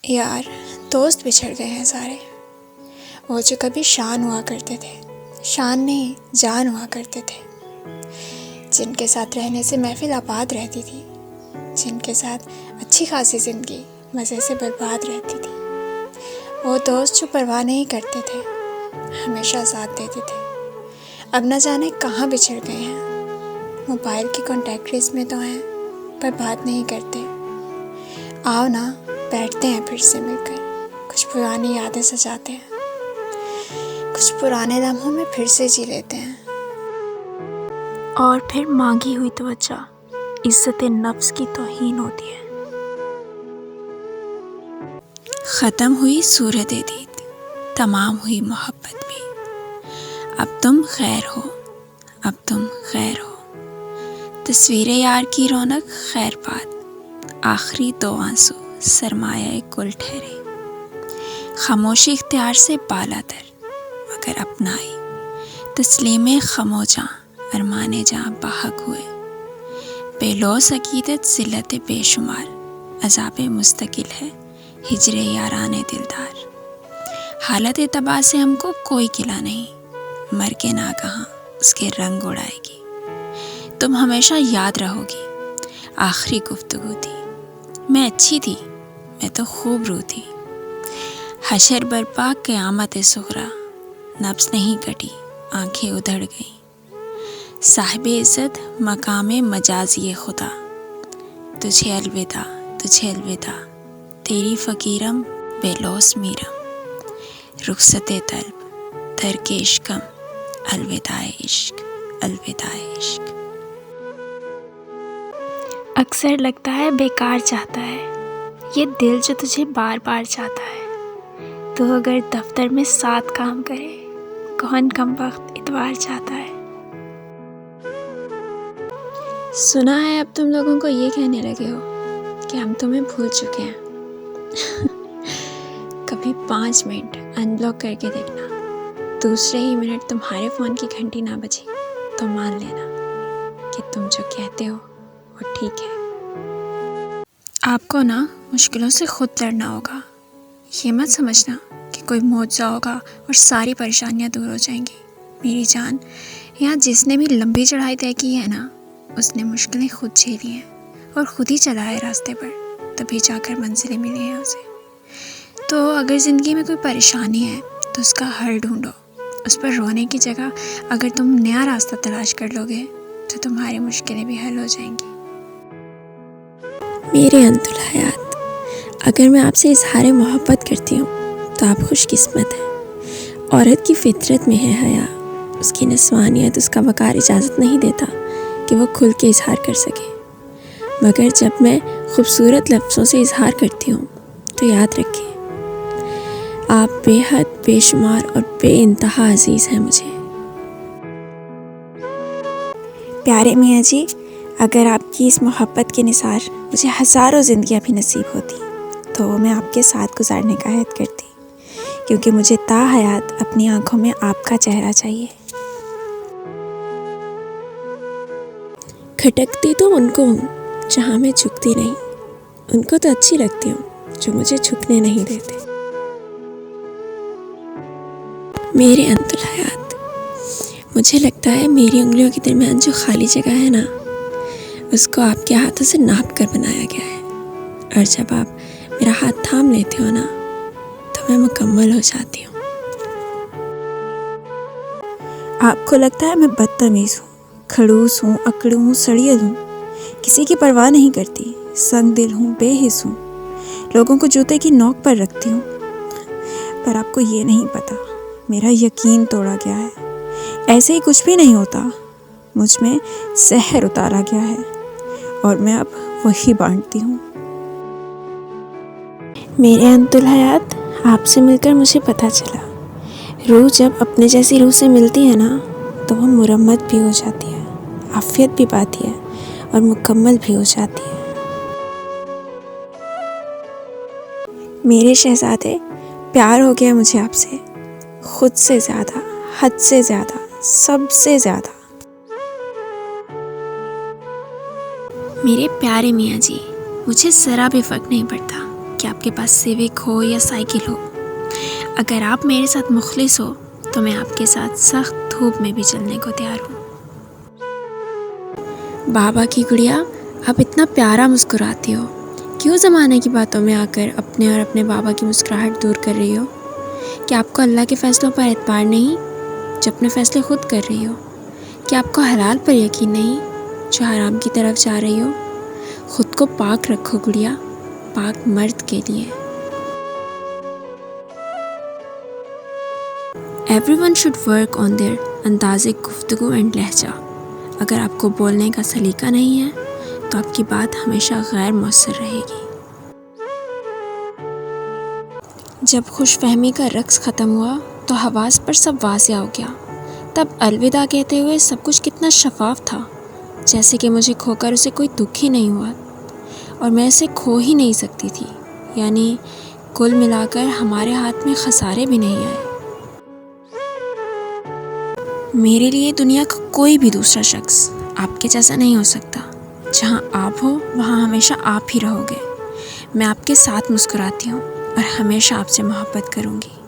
یار دوست بچھڑ گئے ہیں سارے، وہ جو کبھی شان ہوا کرتے تھے، شان نہیں جان ہوا کرتے تھے، جن کے ساتھ رہنے سے محفل آباد رہتی تھی، جن کے ساتھ اچھی خاصی زندگی مزے سے برباد رہتی تھی، وہ دوست جو پرواہ نہیں کرتے تھے، ہمیشہ ساتھ دیتے تھے، اب نہ جانے کہاں بچھڑ گئے ہیں۔ موبائل کی کانٹیکٹ لسٹ میں تو ہیں پر بات نہیں کرتے۔ آؤ نا بیٹھتے ہیں پھر سے مل کر، کچھ پرانی یادیں سجاتے ہیں، کچھ پرانے لمحوں میں پھر سے جی لیتے ہیں۔ اور پھر مانگی ہوئی توجہ عزت نفس کی توہین ہوتی ہے۔ ختم ہوئی صورت دید، تمام ہوئی محبت بھی، اب تم خیر ہو، اب تم خیر ہو، تصویر یار کی رونق خیر باد، آخری دو آنسو سرمایہ کل ٹھہرے، خاموشی اختیار سے بالا تر مگر اپنائی، تسلیم خموجاں ارمان جاں باحق ہوئے، بے لوث عقیدت ذلت بے شمار، عذاب مستقل ہے ہجر یاران دلدار، حالت تباہ سے ہم کو کوئی گلہ نہیں، مر کے نہ کہاں اس کے رنگ اڑائے گی، تم ہمیشہ یاد رہو گی، آخری گفتگو تھی، میں اچھی تھی، میں تو خوب رو تھی، حشر برپا قیامت صغریٰ، نبض نہیں کٹی آنکھیں ادھڑ گئیں، صاحب عزت مقام مجازی خدا، تجھے الوداع تجھے الوداع، تیری فقیرم بے لوث میرم، رخصت طلب ترک عشقم، الوداع عشق الوداع عشق۔ اکثر لگتا ہے بیکار چاہتا ہے یہ دل جو تجھے بار بار چاہتا ہے، تو اگر دفتر میں ساتھ کام کرے کون کم وقت اتوار چاہتا ہے۔ سنا ہے اب تم لوگوں کو یہ کہنے لگے ہو کہ ہم تمہیں بھول چکے ہیں۔ کبھی 5 منٹ ان بلاک کر کے دیکھنا، دوسرے ہی منٹ تمہارے فون کی گھنٹی نہ بجی تو مان لینا کہ تم جو کہتے ہو وہ ٹھیک ہے۔ آپ کو نا مشکلوں سے خود لڑنا ہوگا، یہ مت سمجھنا کہ کوئی معجزہ ہوگا اور ساری پریشانیاں دور ہو جائیں گی۔ میری جان، یہاں جس نے بھی لمبی چڑھائی طے کی ہے نا، اس نے مشکلیں خود جھیلی ہیں اور خود ہی چلا ہے راستے پر، تبھی جا کر منزلیں ملی ہیں اسے۔ تو اگر زندگی میں کوئی پریشانی ہے تو اس کا حل ڈھونڈو، اس پر رونے کی جگہ اگر تم نیا راستہ تلاش کر لو گے تو تمہاری مشکلیں بھی حل ہو جائیں گی۔ میرے انت الحیات، اگر میں آپ سے اظہار محبت کرتی ہوں تو آپ خوش قسمت ہیں۔ عورت کی فطرت میں ہے حیا، اس کی نسوانیت اس کا وقار اجازت نہیں دیتا کہ وہ کھل کے اظہار کر سکے، مگر جب میں خوبصورت لفظوں سے اظہار کرتی ہوں تو یاد رکھیں آپ بے حد بے شمار اور بے انتہا عزیز ہیں مجھے۔ پیارے میاں جی، اگر آپ کی اس محبت کے نثار مجھے ہزاروں زندگیاں بھی نصیب ہوتی تو وہ میں آپ کے ساتھ گزارنے کا عہد کرتی، کیونکہ مجھے تا حیات اپنی آنکھوں میں آپ کا چہرہ چاہیے۔ کھٹکتی تو ان کو ہوں جہاں میں جھکتی نہیں، ان کو تو اچھی لگتی ہوں جو مجھے جھکنے نہیں دیتے۔ میرے انت الحیات، مجھے لگتا ہے میری انگلیوں کے درمیان جو خالی جگہ ہے نا، اس کو آپ کے ہاتھوں سے ناپ کر بنایا گیا ہے، اور جب آپ میرا ہاتھ تھام لیتے ہو نا تو میں مکمل ہو جاتی ہوں۔ آپ کو لگتا ہے میں بدتمیز ہوں، کھڑوس ہوں، اکڑوں ہوں، سڑیل ہوں، کسی کی پرواہ نہیں کرتی، سنگ دل ہوں، بے حس ہوں، لوگوں کو جوتے کی نوک پر رکھتی ہوں، پر آپ کو یہ نہیں پتا میرا یقین توڑا گیا ہے، ایسے ہی کچھ بھی نہیں ہوتا، مجھ میں زہر اتارا گیا ہے اور میں اب وہی بانٹتی ہوں۔ میرے انت الحیات، آپ سے مل کر مجھے پتہ چلا روح جب اپنے جیسی روح سے ملتی ہے نا تو وہ مرمت بھی ہو جاتی ہے، عافیت بھی پاتی ہے اور مکمل بھی ہو جاتی ہے۔ میرے شہزادے، پیار ہو گیا مجھے آپ سے، خود سے زیادہ، حد سے زیادہ، سب سے زیادہ۔ میرے پیارے میاں جی، مجھے ذرا بھی فرق نہیں پڑتا کہ آپ کے پاس سیوک ہو یا سائیکل ہو، اگر آپ میرے ساتھ مخلص ہو تو میں آپ کے ساتھ سخت دھوپ میں بھی چلنے کو تیار ہوں۔ بابا کی گڑیا، آپ اتنا پیارا مسکراتی ہو، کیوں زمانے کی باتوں میں آ کر اپنے اور اپنے بابا کی مسکراہٹ دور کر رہی ہو؟ کہ آپ کو اللہ کے فیصلوں پر اعتبار نہیں جو اپنے فیصلے خود کر رہی ہو؟ کہ آپ کو حلال پر یقین نہیں جو حرام کی طرف جا رہی ہو؟ خود کو پاک رکھو گڑیا، پاک مرد کے لیے۔ Everyone should work on their انداز گفتگو اینڈ لہجہ۔ اگر آپ کو بولنے کا سلیقہ نہیں ہے تو آپ کی بات ہمیشہ غیر مؤثر رہے گی۔ جب خوش فہمی کا رقص ختم ہوا تو حواس پر سب واضح ہو گیا۔ تب الوداع کہتے ہوئے سب کچھ کتنا شفاف تھا، جیسے کہ مجھے کھو کر اسے کوئی دکھ ہی نہیں ہوا اور میں اسے کھو ہی نہیں سکتی تھی، یعنی کل ملا کر ہمارے ہاتھ میں خسارے بھی نہیں آئے۔ میرے لیے دنیا کا کوئی بھی دوسرا شخص آپ کے جیسا نہیں ہو سکتا۔ جہاں آپ ہو وہاں ہمیشہ آپ ہی رہو گے۔ میں آپ کے ساتھ مسکراتی ہوں اور ہمیشہ آپ سے محبت کروں گی۔